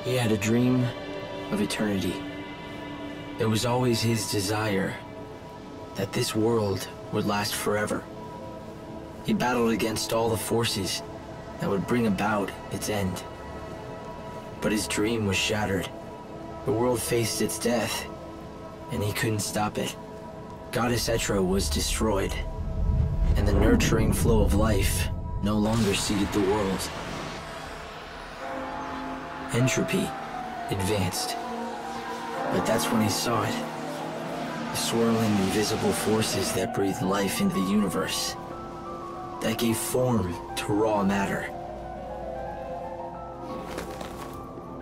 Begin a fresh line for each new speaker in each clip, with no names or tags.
He had a dream of eternity. It was always his desire that this world would last forever. He battled against all the forces that would bring about its end. But his dream was shattered. The world faced its death, and he couldn't stop it. Goddess Etro was destroyed, and the nurturing flow of life no longer seeded the world. Entropy advanced, but that's when he saw it. The swirling invisible forces that breathed life into the universe, that gave form to raw matter.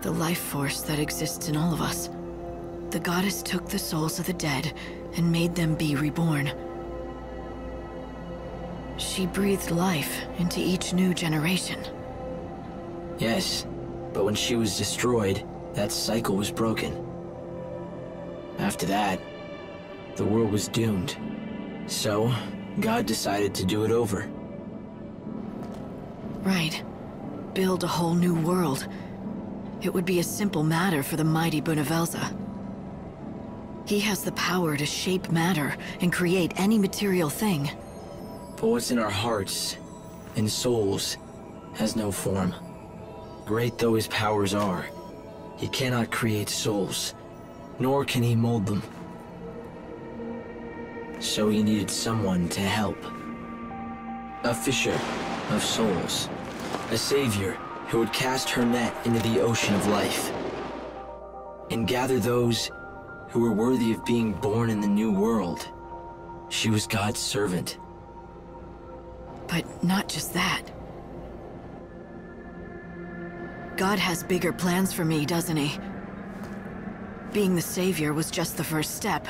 The life force that exists in all of us. The goddess took the souls of the dead and made them be reborn. She breathed life into each new generation.
Yes, but when she was destroyed, that cycle was broken. After that, the world was doomed. So, God decided to do it over.
Right. Build a whole new world. It would be a simple matter for the mighty Bhunivelze. He has the power to shape matter and create any material thing.
But what's in our hearts and souls has no form. Great though his powers are, he cannot create souls, nor can he mold them. So he needed someone to help. A fisher of souls. A savior who would cast her net into the ocean of life and gather those who were worthy of being born in the new world. She was God's servant.
But not just that. God has bigger plans for me, doesn't he? Being the savior was just the first step.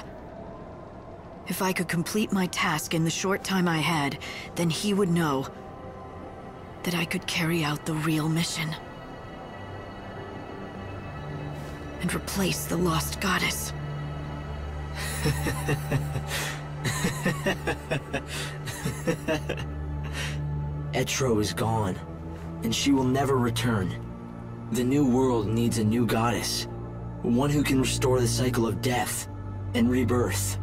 If I could complete my task in the short time I had, then he would know that I could carry out the real mission. And replace the lost goddess.
Etro is gone, and she will never return. The new world needs a new goddess, one who can restore the cycle of death and rebirth.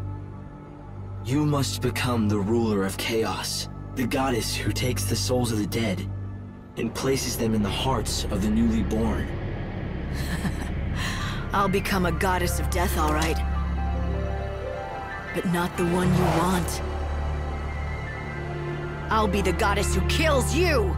You must become the ruler of chaos, the goddess who takes the souls of the dead and places them in the hearts of the newly born.
I'll become a goddess of death, all right. But not the one you want. I'll be the goddess who kills you!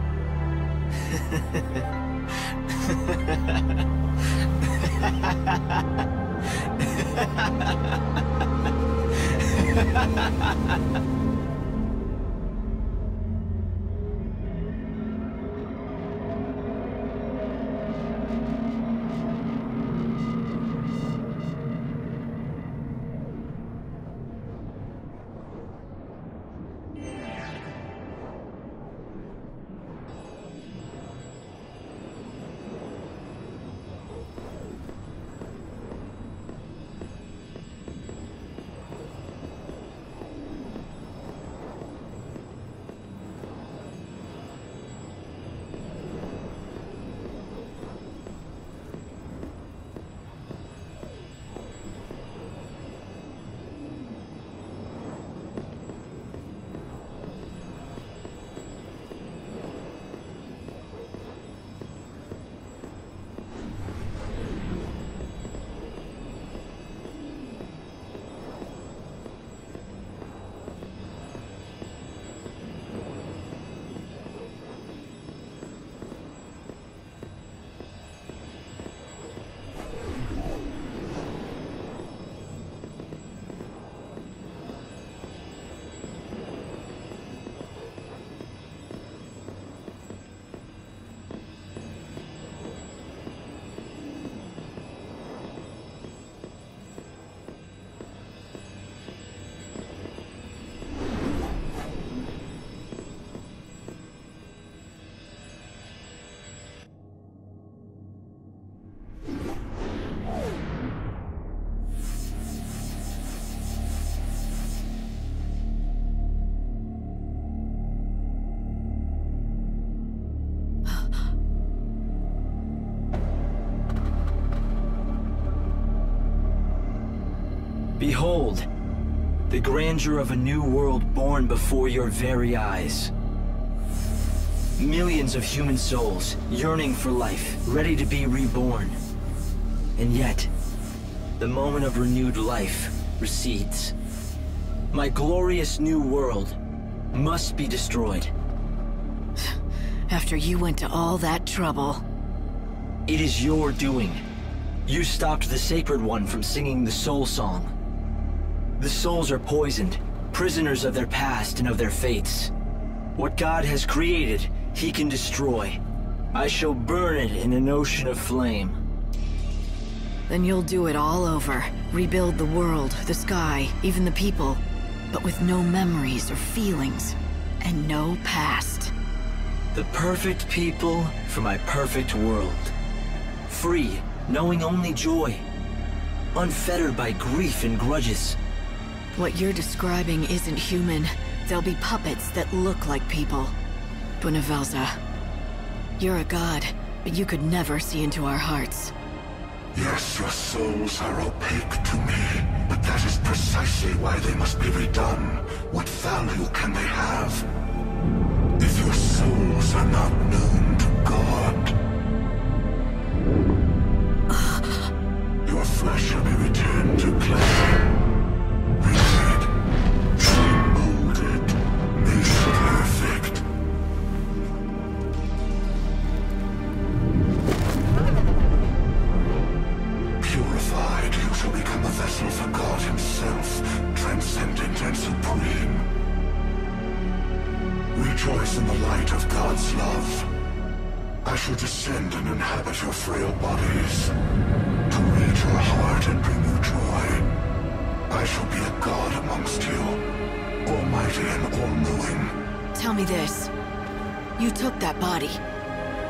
Behold, the grandeur of a new world born before your very eyes. Millions of human souls, yearning for life, ready to be reborn. And yet, the moment of renewed life recedes. My glorious new world must be destroyed.
After you went to all that trouble.
It is your doing. You stopped the Sacred One from singing the Soul Song. The souls are poisoned, prisoners of their past and of their fates. What God has created, He can destroy. I shall burn it in an ocean of flame.
Then you'll do it all over. Rebuild the world, the sky, even the people. But with no memories or feelings. And no past.
The perfect people for my perfect world. Free, knowing only joy. Unfettered by grief and grudges.
What you're describing isn't human. They'll be puppets that look like people. Bhunivelze, you're a god, but you could never see into our hearts.
Yes, your souls are opaque to me, but that is precisely why they must be redone. What value can they have? If your souls are not known to God, your flesh shall be returned to clay. Remade, remolded, made perfect. Purified, you shall become a vessel for God Himself, transcendent and supreme. Rejoice in the light of God's love. I shall descend and inhabit your frail bodies, to read your heart and bring you joy. I shall be a god amongst you, almighty and all-knowing.
Tell me this. You took that body,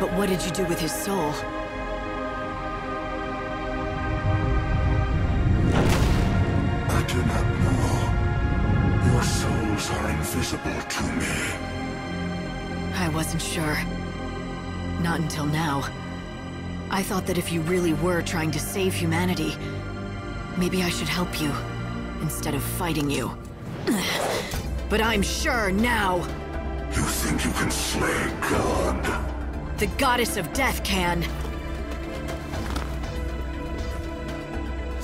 but what did you do with his soul?
I do not know. Your souls are invisible to me.
I wasn't sure. Not until now. I thought that if you really were trying to save humanity, maybe I should help you, instead of fighting you. But I'm sure now!
You think you can slay God?
The goddess of death can.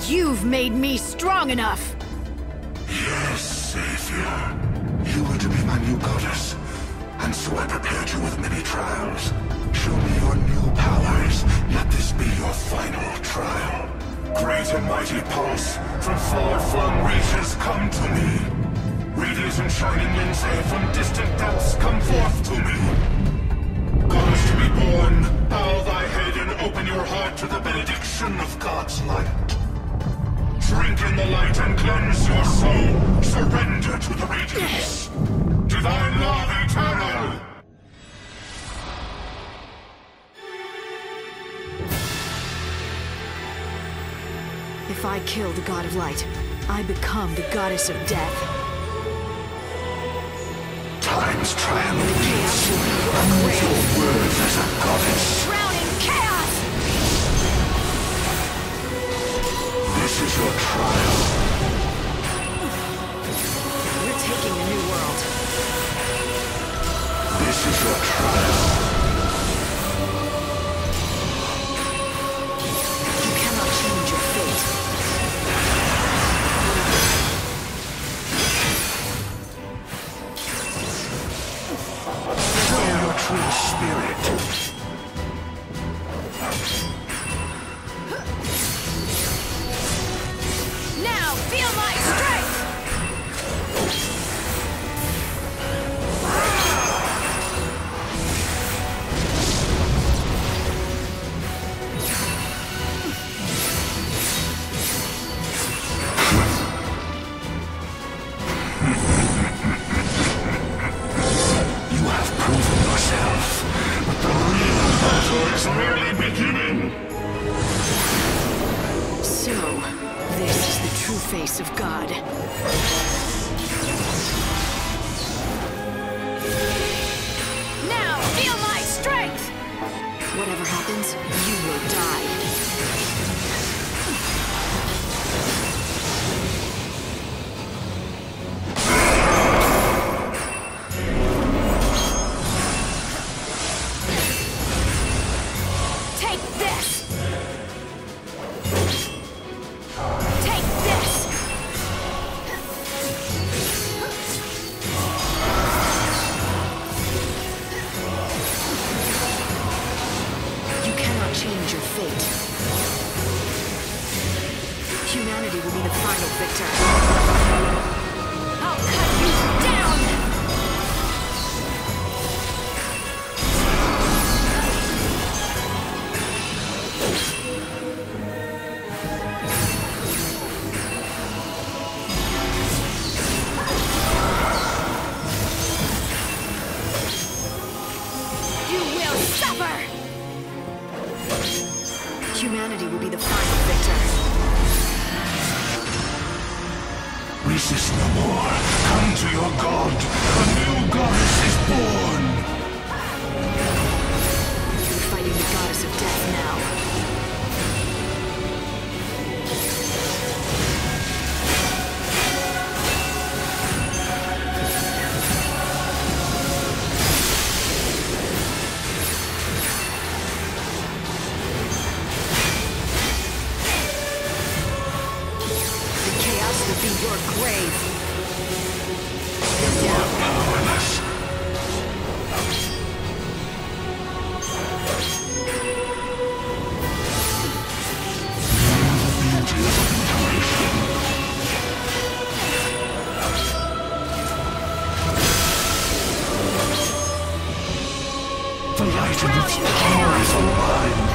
You've made me strong enough!
Yes, Savior. You were to be my new goddess, and so I prepared you with many trials. Show me your new powers. Let this be your final trial. Great and mighty pulse, from far-flung reaches come to me. Radiant and shining lindsay from distant depths come forth to me. Goddess to be born, bow thy head and open your heart to the benediction of God's light. Drink in the light and cleanse your soul. Surrender to the radiance. Divine love eternal!
If I kill the god of light, I become the goddess of death.
Time's triumph waits. Use your words as a goddess.
Drowning chaos!
This is your trial.
We're taking the new world.
This is your trial.
You cannot change your fate.
Show your true spirit.
Now feel my strength!
You have proven yourself, but the real battle is merely beginning.
So, this is the true face of God. Now feel my strength! Whatever happens, you will die. Humanity will be the final victor. I'll cut you down! You will suffer! Humanity will be the final victor.
Resist no more. Come to your god. A new goddess is born.
You're fighting the goddess of death now.
Your grave. You're down. Powerless. The light of its power is aligned.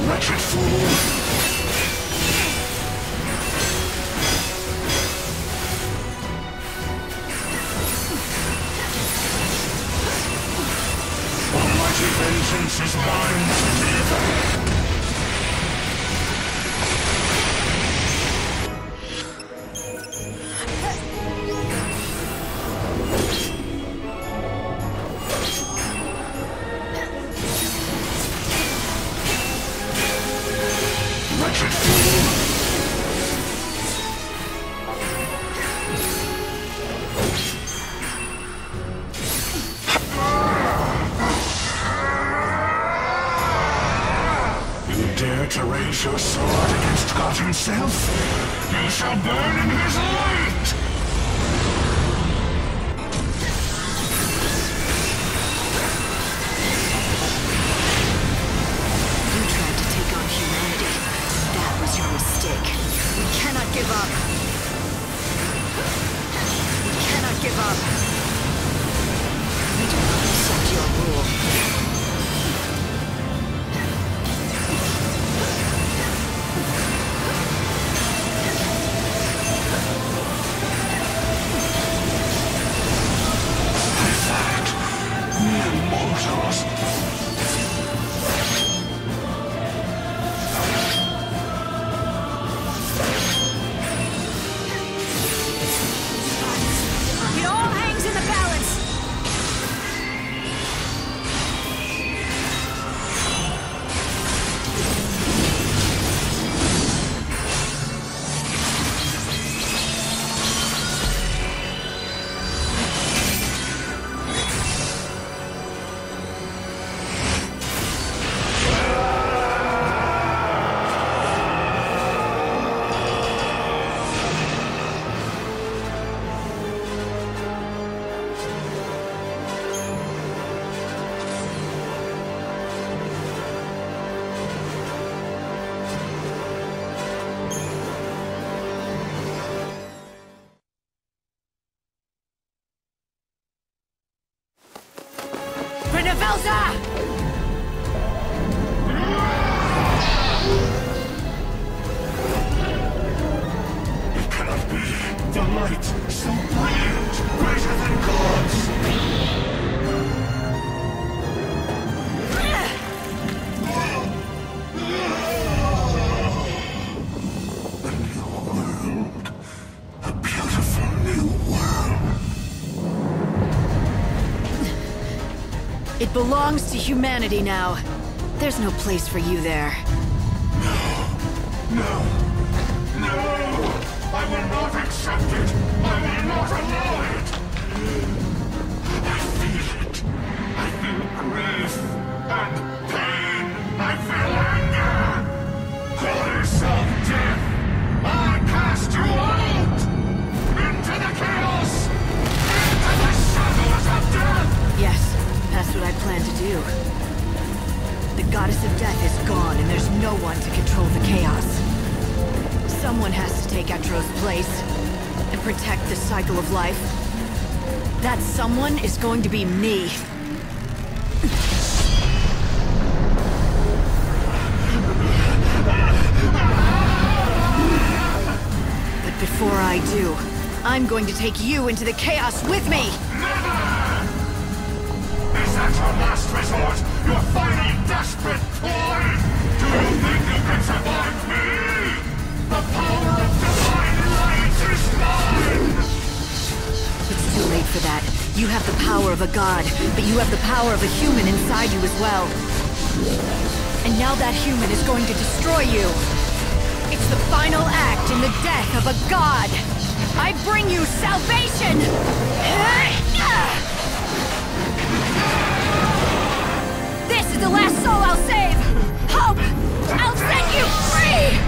Wretched fool! Almighty vengeance is mine to deliver! To raise your sword against God himself, you shall burn in his light!
You tried to take on humanity. That was your mistake. We cannot give up. We cannot give up. We do not accept your rule. It all hangs in the balance! Bhunivelze!
It cannot be. The light, so brilliant, greater than gods. A new world. A beautiful new world.
It belongs to humanity now. There's no place for you there.
No! I will not accept it! I will not allow it! I feel it. I feel grief and pain.
death is gone and there's no one to control the chaos. Someone has to take Etro's place and protect the cycle of life. That someone is going to be me. But before I do, I'm going to take you into the chaos with me!
Is that your last resort? Your final desperate toy? Do you think you can survive me? The power of divine light is mine!
It's too late for that. You have the power of a god, but you have the power of a human inside you as well. And now that human is going to destroy you. It's the final act in the death of a god. I bring you salvation! This is the last soul I'll save! Hope! I'll set you free!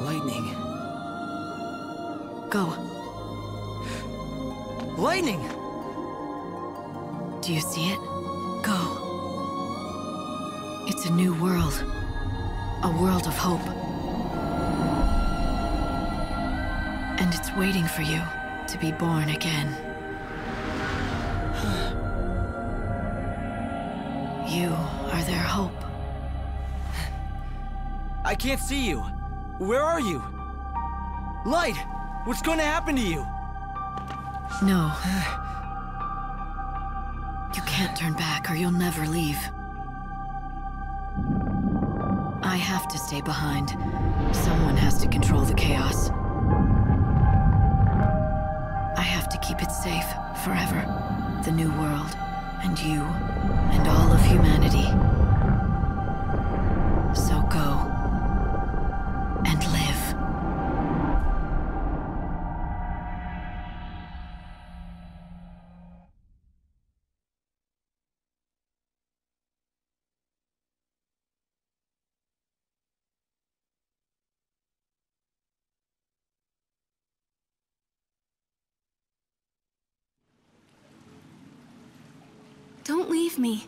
Lightning.
Go.
Lightning!
Do you see it? Go. It's a new world. A world of hope. And it's waiting for you to be born again. You are their hope.
I can't see you. Where are you? Light! What's going to happen to you?
No. You can't turn back or you'll never leave. I have to stay behind. Someone has to control the chaos. I have to keep it safe forever. The new world, and you, and all of humanity. So go. And live.
Don't leave me.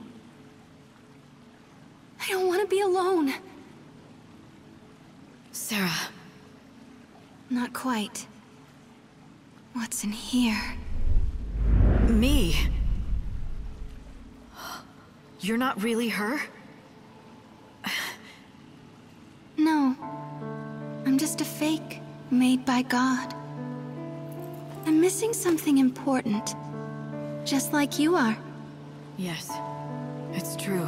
I don't want to be alone.
Sarah.
Not quite. What's in here?
Me? You're not really her?
No. I'm just a fake, made by God. I'm missing something important. Just like you are.
Yes, it's true.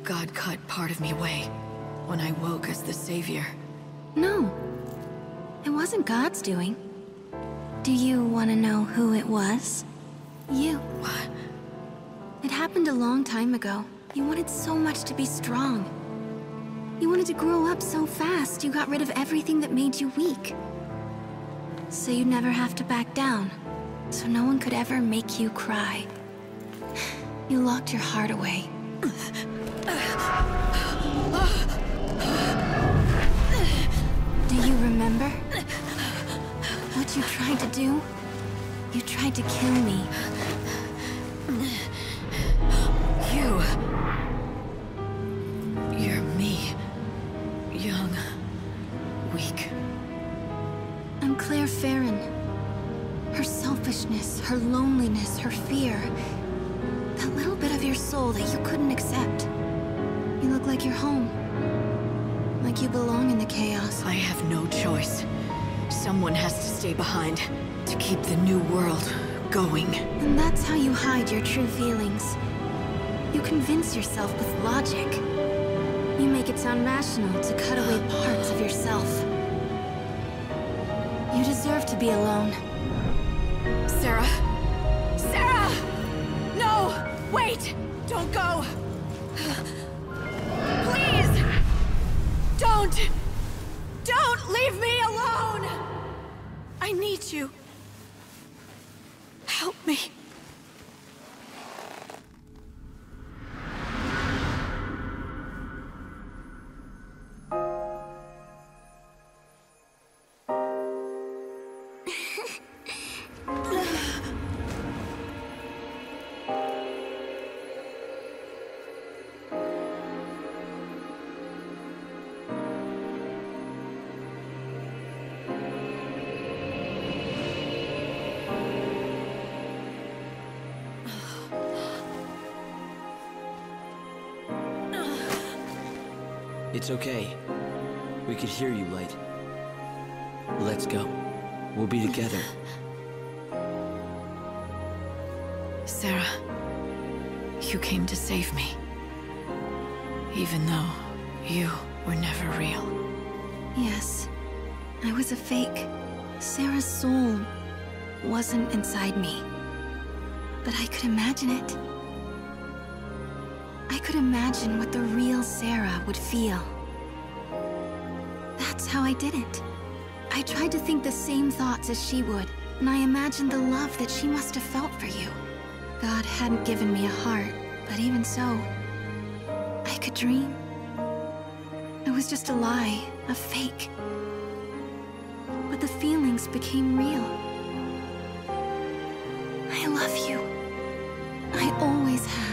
God cut part of me away when I woke as the Savior.
No. It wasn't God's doing. Do you want to know who it was? You.
What?
It happened a long time ago. You wanted so much to be strong. You wanted to grow up so fast, you got rid of everything that made you weak. So you'd never have to back down. So no one could ever make you cry. You locked your heart away. Do you remember? What you tried to do? You tried to kill me.
You're me. Young. Weak.
I'm Claire Farron. Her selfishness, her loneliness, her fear. That little bit of your soul that you couldn't accept. You look like you're home. Like you belong in the chaos.
I have no choice. Someone has to stay behind to keep the new world going.
And that's how you hide your true feelings. You convince yourself with logic. You make it sound rational to cut away parts of yourself. You deserve to be alone.
Sarah? Sarah! No! Wait! Don't go! Please! Don't! Don't leave me alone! I need you. Help me.
It's okay. We could hear you, Light. Let's go. We'll be together.
Sarah, you came to save me. Even though you were never real.
Yes, I was a fake. Sarah's soul wasn't inside me. But I could imagine it. I could imagine what the real Sarah would feel. That's how I did it. I tried to think the same thoughts as she would, and I imagined the love that she must have felt for you. God hadn't given me a heart, but even so, I could dream. It was just a lie, a fake. But the feelings became real. I love you. I always have.